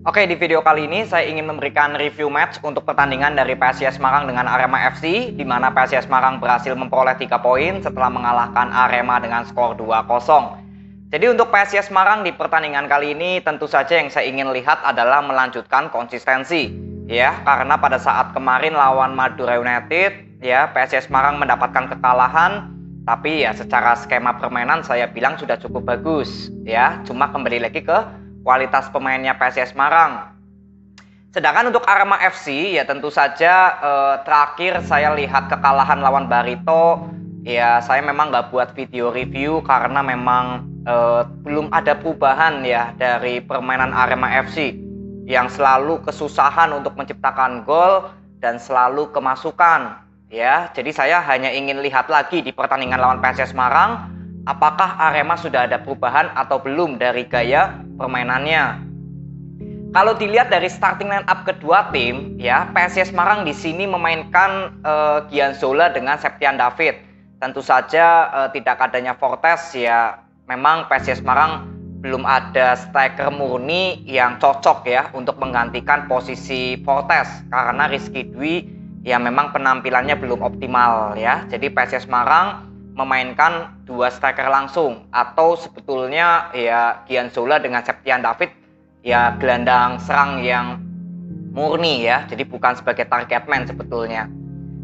Oke, di video kali ini saya ingin memberikan review match untuk pertandingan dari PSIS Semarang dengan Arema FC, di mana PSIS Semarang berhasil memperoleh 3 poin setelah mengalahkan Arema dengan skor 2-0. Jadi untuk PSIS Semarang di pertandingan kali ini tentu saja yang saya ingin lihat adalah melanjutkan konsistensi, ya, karena pada saat kemarin lawan Madura United, ya, PSIS Semarang mendapatkan kekalahan, tapi ya secara skema permainan saya bilang sudah cukup bagus, ya, cuma kembali lagi ke kualitas pemainnya PSIS Semarang. Sedangkan untuk Arema FC ya tentu saja terakhir saya lihat kekalahan lawan Barito, ya saya memang nggak buat video review karena memang belum ada perubahan ya dari permainan Arema FC yang selalu kesusahan untuk menciptakan gol dan selalu kemasukan, ya. Jadi saya hanya ingin lihat lagi di pertandingan lawan PSIS Semarang apakah Arema sudah ada perubahan atau belum dari gaya permainannya. Kalau dilihat dari starting line up kedua tim, ya PSIS Semarang di sini memainkan Gianzola dengan Septian David. Tentu saja tidak adanya Fortes, ya memang PSIS Semarang belum ada striker murni yang cocok ya untuk menggantikan posisi Fortes karena Rizky Dwi ya memang penampilannya belum optimal ya. Jadi PSIS Semarang memainkan 2 striker langsung atau sebetulnya ya Gianzola dengan Septian David ya gelandang serang yang murni ya, jadi bukan sebagai target man sebetulnya.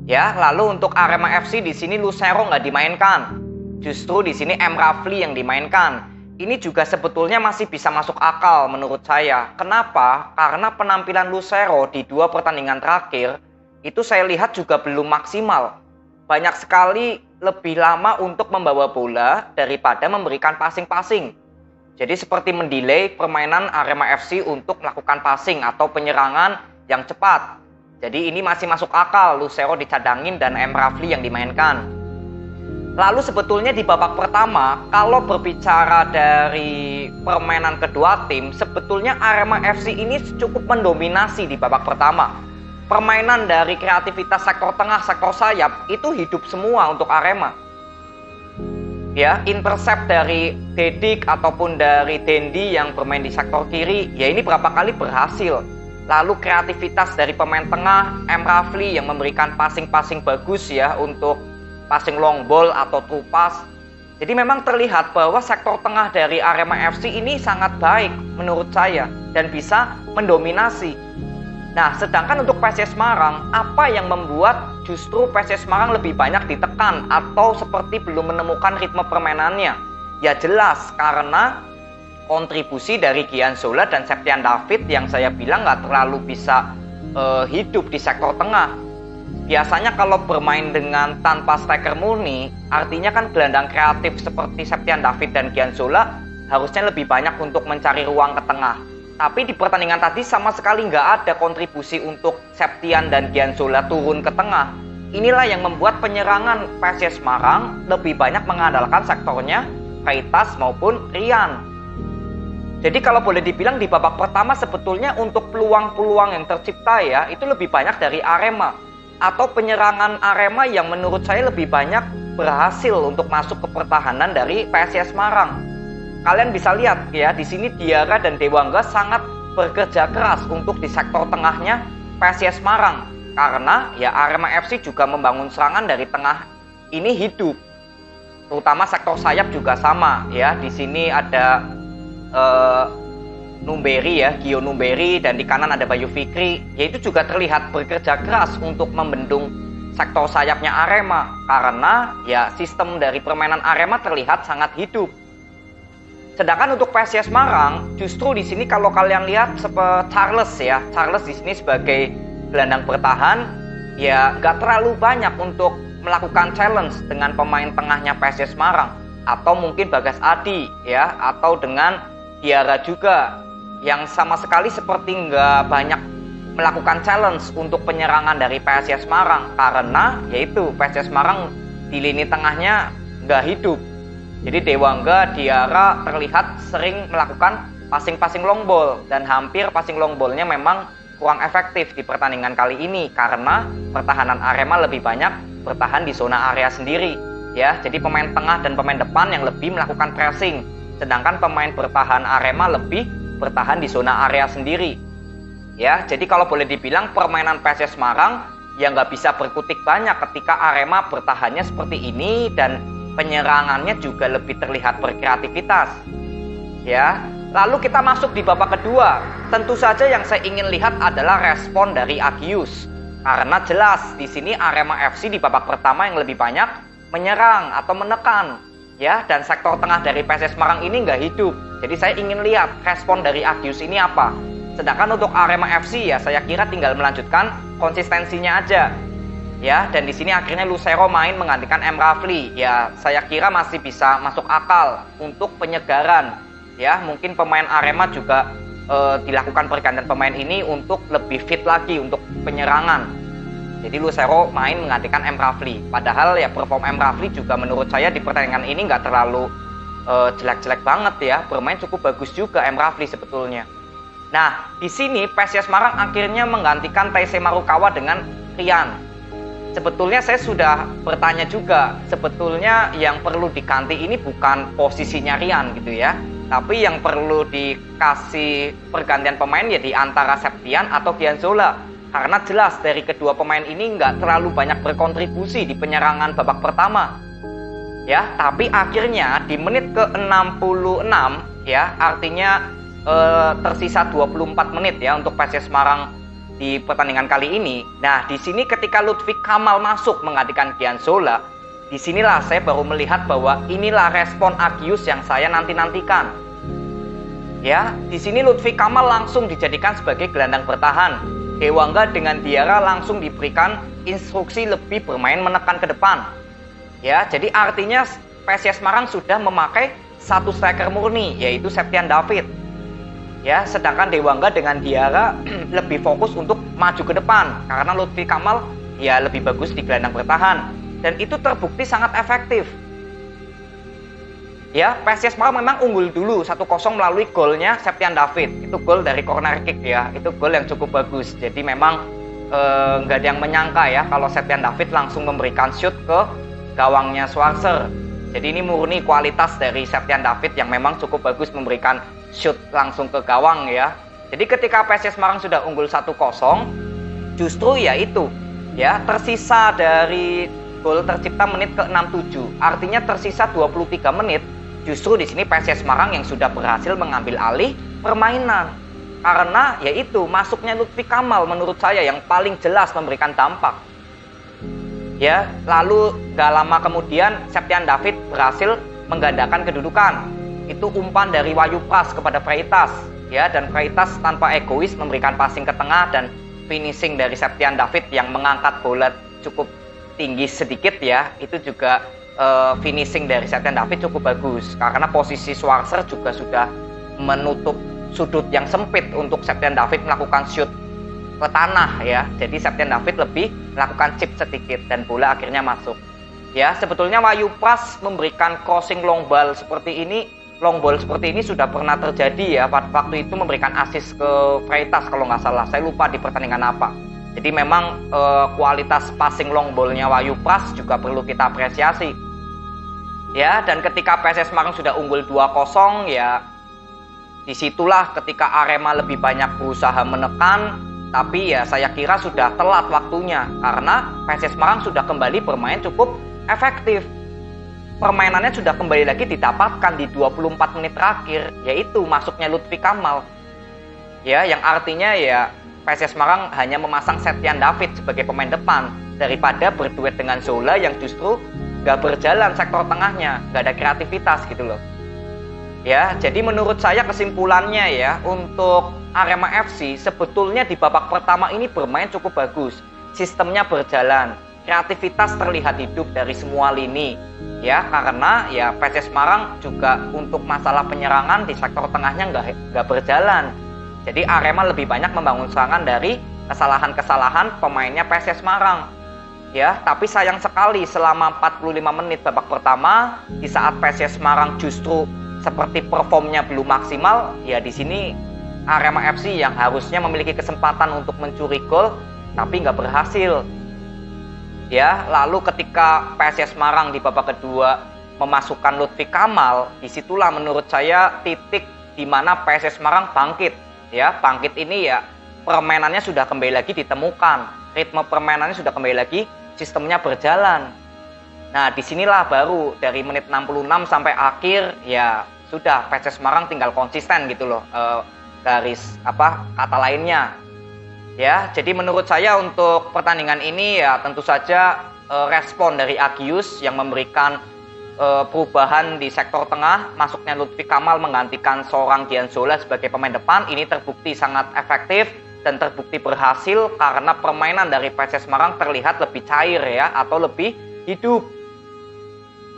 Ya, lalu untuk Arema FC di sini Lucero nggak dimainkan, justru di sini M. Rafli yang dimainkan. Ini juga sebetulnya masih bisa masuk akal menurut saya. Kenapa? Karena penampilan Lucero di 2 pertandingan terakhir itu saya lihat juga belum maksimal. Banyak sekali lebih lama untuk membawa bola daripada memberikan passing-passing. Jadi seperti mendelay permainan Arema FC untuk melakukan passing atau penyerangan yang cepat. Jadi ini masih masuk akal Lucero dicadangin dan M. Rafli yang dimainkan. Lalu sebetulnya di babak pertama, kalau berbicara dari permainan kedua tim, sebetulnya Arema FC ini cukup mendominasi di babak pertama. Permainan dari kreativitas sektor tengah, sektor sayap itu hidup semua untuk Arema. Ya, intercept dari Dedik ataupun dari Dendi yang bermain di sektor kiri, ya ini berapa kali berhasil. Lalu kreativitas dari pemain tengah, M. Rafli yang memberikan passing-passing bagus ya untuk passing long ball atau true pass. Jadi memang terlihat bahwa sektor tengah dari Arema FC ini sangat baik menurut saya dan bisa mendominasi. Nah, sedangkan untuk PSIS Semarang, apa yang membuat justru PSIS Semarang lebih banyak ditekan atau seperti belum menemukan ritme permainannya? Ya jelas, karena kontribusi dari Gianzola dan Septian David yang saya bilang nggak terlalu bisa hidup di sektor tengah. Biasanya kalau bermain dengan tanpa striker murni, artinya kan gelandang kreatif seperti Septian David dan Gianzola harusnya lebih banyak untuk mencari ruang ke tengah. Tapi di pertandingan tadi sama sekali nggak ada kontribusi untuk Septian dan Gianzola turun ke tengah. Inilah yang membuat penyerangan PSIS Semarang lebih banyak mengandalkan sektornya Kaitas maupun Rian. Jadi kalau boleh dibilang di babak pertama sebetulnya untuk peluang-peluang yang tercipta ya itu lebih banyak dari Arema. Atau penyerangan Arema yang menurut saya lebih banyak berhasil untuk masuk ke pertahanan dari PSIS Semarang. Kalian bisa lihat ya, di sini Diarra dan Dewangga sangat bekerja keras untuk di sektor tengahnya PSIS Semarang. Karena ya Arema FC juga membangun serangan dari tengah ini hidup. Terutama sektor sayap juga sama ya. Di sini ada Numberi ya, Gio Numberi, dan di kanan ada Bayu Fikri. Ya itu juga terlihat bekerja keras untuk membendung sektor sayapnya Arema. Karena ya sistem dari permainan Arema terlihat sangat hidup. Sedangkan untuk PSIS Semarang, justru di sini kalau kalian lihat seperti Charles ya, Charles di sini sebagai gelandang bertahan, ya nggak terlalu banyak untuk melakukan challenge dengan pemain tengahnya PSIS Semarang, atau mungkin Bagas Adi ya, atau dengan Diarra juga, yang sama sekali seperti nggak banyak melakukan challenge untuk penyerangan dari PSIS Semarang, karena yaitu PSIS Semarang di lini tengahnya nggak hidup. Jadi Dewangga, Diarra terlihat sering melakukan passing-passing long ball dan hampir passing long ballnya memang kurang efektif di pertandingan kali ini karena pertahanan Arema lebih banyak bertahan di zona area sendiri ya. Jadi pemain tengah dan pemain depan yang lebih melakukan pressing, sedangkan pemain bertahan Arema lebih bertahan di zona area sendiri. Ya, jadi kalau boleh dibilang permainan PSIS Semarang ya nggak bisa berkutik banyak ketika Arema bertahannya seperti ini dan penyerangannya juga lebih terlihat berkreativitas. Ya, lalu kita masuk di babak kedua. Tentu saja yang saya ingin lihat adalah respon dari Agius. Karena jelas di sini Arema FC di babak pertama yang lebih banyak menyerang atau menekan. Ya, dan sektor tengah dari PSIS Semarang ini nggak hidup. Jadi saya ingin lihat respon dari Agius ini apa. Sedangkan untuk Arema FC ya saya kira tinggal melanjutkan konsistensinya aja. Ya, dan di sini akhirnya Lucero main menggantikan M. Rafli. Ya, saya kira masih bisa masuk akal untuk penyegaran. Ya, mungkin pemain Arema juga dilakukan pergantian pemain ini untuk lebih fit lagi untuk penyerangan. Jadi Lucero main menggantikan M. Rafli. Padahal ya perform M. Rafli juga menurut saya di pertandingan ini nggak terlalu jelek-jelek banget ya. Bermain cukup bagus juga M. Rafli sebetulnya. Nah, di sini PSIS Semarang akhirnya menggantikan TC Marukawa dengan Rian. Sebetulnya saya sudah bertanya juga, sebetulnya yang perlu diganti ini bukan posisinya Rian gitu ya, tapi yang perlu dikasih pergantian pemain ya di antara Septian atau Gianzola. Karena jelas dari kedua pemain ini nggak terlalu banyak berkontribusi di penyerangan babak pertama. Ya, tapi akhirnya di menit ke-66 ya, artinya tersisa 24 menit ya untuk PSIS Semarang di pertandingan kali ini. Nah, di sini ketika Lutfi Kamal masuk menggantikan Gianzola, disinilah saya baru melihat bahwa inilah respon Agius yang saya nantikan. Ya, di sini Lutfi Kamal langsung dijadikan sebagai gelandang bertahan. Dewangga dengan Diarra langsung diberikan instruksi lebih bermain menekan ke depan. Ya, jadi artinya PSIS Semarang sudah memakai satu striker murni, yaitu Septian David. Ya, sedangkan Dewangga dengan Diarra lebih fokus untuk maju ke depan karena Lutfi Kamal ya lebih bagus di gelandang bertahan dan itu terbukti sangat efektif. Ya, PSIS Semarang memang unggul dulu 1-0 melalui golnya Septian David. Itu gol dari corner kick ya. Itu gol yang cukup bagus. Jadi memang nggak ada yang menyangka ya kalau Septian David langsung memberikan shoot ke gawangnya Schwarzer. Jadi ini murni kualitas dari Septian David yang memang cukup bagus memberikan shoot langsung ke gawang ya. Jadi ketika PSIS Semarang sudah unggul 1-0, justru ya itu ya tersisa dari gol tercipta menit ke-67. Artinya tersisa 23 menit. Justru di sini PSIS Semarang yang sudah berhasil mengambil alih permainan. Karena yaitu masuknya Lutfi Kamal menurut saya yang paling jelas memberikan dampak. Ya, lalu gak lama kemudian Septian David berhasil menggandakan kedudukan. Itu umpan dari Wahyu Pras kepada Freitas ya, dan Freitas tanpa egois memberikan passing ke tengah dan finishing dari Septian David yang mengangkat bola cukup tinggi sedikit ya. Itu juga finishing dari Septian David cukup bagus karena posisi Schwarzer juga sudah menutup sudut yang sempit untuk Septian David melakukan shoot ke tanah ya. Jadi Septian David lebih melakukan chip sedikit dan bola akhirnya masuk. Ya, sebetulnya Wahyu Pras memberikan crossing long ball seperti ini sudah pernah terjadi ya. Waktu itu memberikan assist ke Freitas kalau nggak salah. Saya lupa di pertandingan apa. Jadi memang kualitas passing long ball-nya Wahyu Pras juga perlu kita apresiasi. Ya, dan ketika PSIS Semarang sudah unggul 2-0 ya, disitulah ketika Arema lebih banyak berusaha menekan, tapi ya saya kira sudah telat waktunya karena PSIS Semarang sudah kembali bermain cukup efektif. Permainannya sudah kembali lagi didapatkan di 24 menit terakhir, yaitu masuknya Lutfi Kamal. Ya, yang artinya ya PSIS Semarang hanya memasang Septian David sebagai pemain depan daripada berduet dengan Zola yang justru gak berjalan sektor tengahnya, gak ada kreativitas gitu loh. Ya, jadi menurut saya kesimpulannya ya, untuk Arema FC sebetulnya di babak pertama ini bermain cukup bagus. Sistemnya berjalan, kreativitas terlihat hidup dari semua lini. Ya, karena ya PSIS Semarang juga untuk masalah penyerangan di sektor tengahnya nggak berjalan. Jadi Arema lebih banyak membangun serangan dari kesalahan-kesalahan pemainnya PSIS Semarang. Ya, tapi sayang sekali selama 45 menit babak pertama di saat PSIS Semarang justru seperti performnya belum maksimal, ya di sini Arema FC yang harusnya memiliki kesempatan untuk mencuri gol tapi nggak berhasil. Ya, lalu ketika PSIS Semarang di babak kedua memasukkan Lutfi Kamal, disitulah menurut saya titik di mana PSIS Semarang bangkit. Ya, bangkit ini ya permainannya sudah kembali lagi ditemukan, ritme permainannya sudah kembali lagi, sistemnya berjalan. Nah, disinilah baru dari menit 66 sampai akhir ya sudah PSS Semarang tinggal konsisten gitu loh, garis kata lainnya. Ya, jadi menurut saya untuk pertandingan ini ya tentu saja respon dari Agius yang memberikan perubahan di sektor tengah, masuknya Lutfi Kamal menggantikan seorang Dian Zola sebagai pemain depan, ini terbukti sangat efektif dan terbukti berhasil karena permainan dari PSS Semarang terlihat lebih cair ya, atau lebih hidup.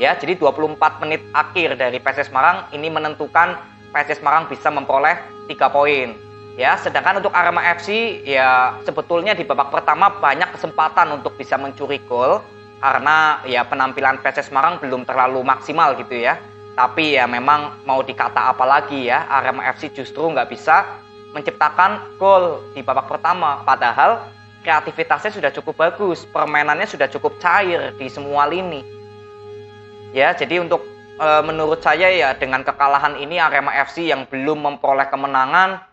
Ya, jadi 24 menit akhir dari PSS Semarang ini menentukan PSS Semarang bisa memperoleh 3 poin. Ya, sedangkan untuk Arema FC ya sebetulnya di babak pertama banyak kesempatan untuk bisa mencuri gol karena ya penampilan PSS Semarang belum terlalu maksimal gitu ya. Tapi ya memang mau dikata apa lagi ya, Arema FC justru nggak bisa menciptakan gol di babak pertama. Padahal kreativitasnya sudah cukup bagus, permainannya sudah cukup cair di semua lini. Ya, jadi untuk menurut saya ya dengan kekalahan ini Arema FC yang belum memperoleh kemenangan,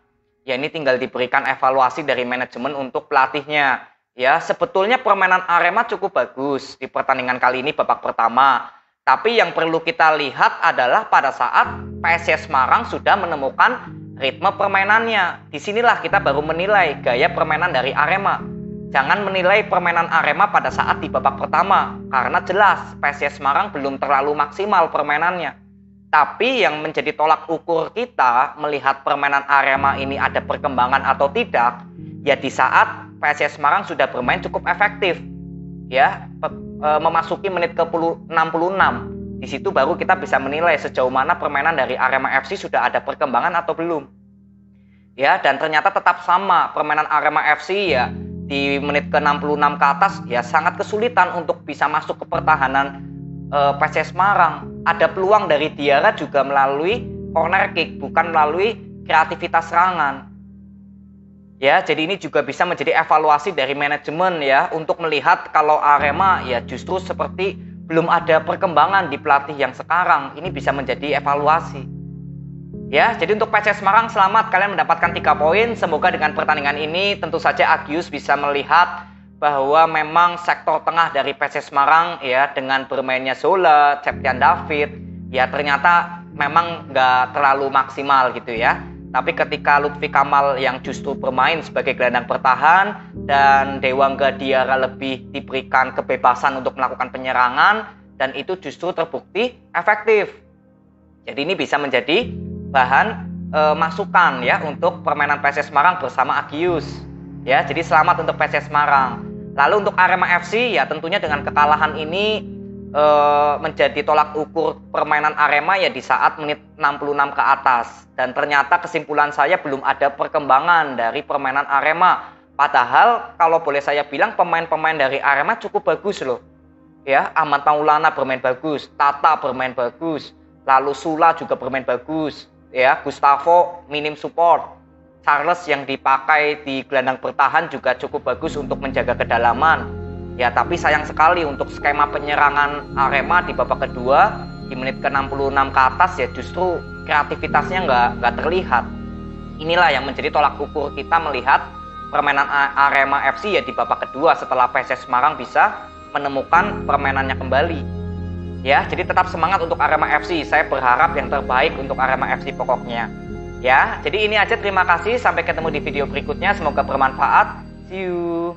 ya ini tinggal diberikan evaluasi dari manajemen untuk pelatihnya. Ya, sebetulnya permainan Arema cukup bagus di pertandingan kali ini babak pertama. Tapi yang perlu kita lihat adalah pada saat PSS Semarang sudah menemukan ritme permainannya. Disinilah kita baru menilai gaya permainan dari Arema. Jangan menilai permainan Arema pada saat di babak pertama, karena jelas PSS Semarang belum terlalu maksimal permainannya. Tapi yang menjadi tolak ukur kita melihat permainan Arema ini ada perkembangan atau tidak, ya di saat PSS Semarang sudah bermain cukup efektif. Ya, memasuki menit ke 66. Di situ baru kita bisa menilai sejauh mana permainan dari Arema FC sudah ada perkembangan atau belum. Ya, dan ternyata tetap sama permainan Arema FC ya di menit ke 66 ke atas ya sangat kesulitan untuk bisa masuk ke pertahanan PSS Semarang. Ada peluang dari Diarra juga melalui corner kick, bukan melalui kreativitas serangan. Ya, jadi ini juga bisa menjadi evaluasi dari manajemen ya untuk melihat kalau Arema ya justru seperti belum ada perkembangan di pelatih yang sekarang. Ini bisa menjadi evaluasi. Ya, jadi untuk PSS Semarang selamat kalian mendapatkan 3 poin. Semoga dengan pertandingan ini tentu saja Agius bisa melihat bahwa memang sektor tengah dari PSS Semarang ya dengan bermainnya Zola, Septian David ya ternyata memang nggak terlalu maksimal gitu ya. Tapi ketika Lutfi Kamal yang justru bermain sebagai gelandang bertahan dan Dewangga Diarra lebih diberikan kebebasan untuk melakukan penyerangan dan itu justru terbukti efektif. Jadi ini bisa menjadi bahan masukan ya untuk permainan PSS Semarang bersama Agius. Ya, jadi selamat untuk PSS Semarang. Lalu untuk Arema FC ya tentunya dengan kekalahan ini menjadi tolak ukur permainan Arema ya di saat menit 66 ke atas. Dan ternyata kesimpulan saya belum ada perkembangan dari permainan Arema. Padahal kalau boleh saya bilang pemain-pemain dari Arema cukup bagus loh. Ya, Ahmad Maulana bermain bagus, Tata bermain bagus, lalu Sula juga bermain bagus. Ya, Gustavo minim support. Charles yang dipakai di gelandang bertahan juga cukup bagus untuk menjaga kedalaman. Ya, tapi sayang sekali untuk skema penyerangan Arema di babak kedua di menit ke 66 ke atas ya justru kreativitasnya nggak terlihat. Inilah yang menjadi tolak ukur kita melihat permainan Arema FC ya di babak kedua setelah PSS Semarang bisa menemukan permainannya kembali. Ya, jadi tetap semangat untuk Arema FC. Saya berharap yang terbaik untuk Arema FC pokoknya. Ya, jadi ini aja, terima kasih. Sampai ketemu di video berikutnya. Semoga bermanfaat. See you.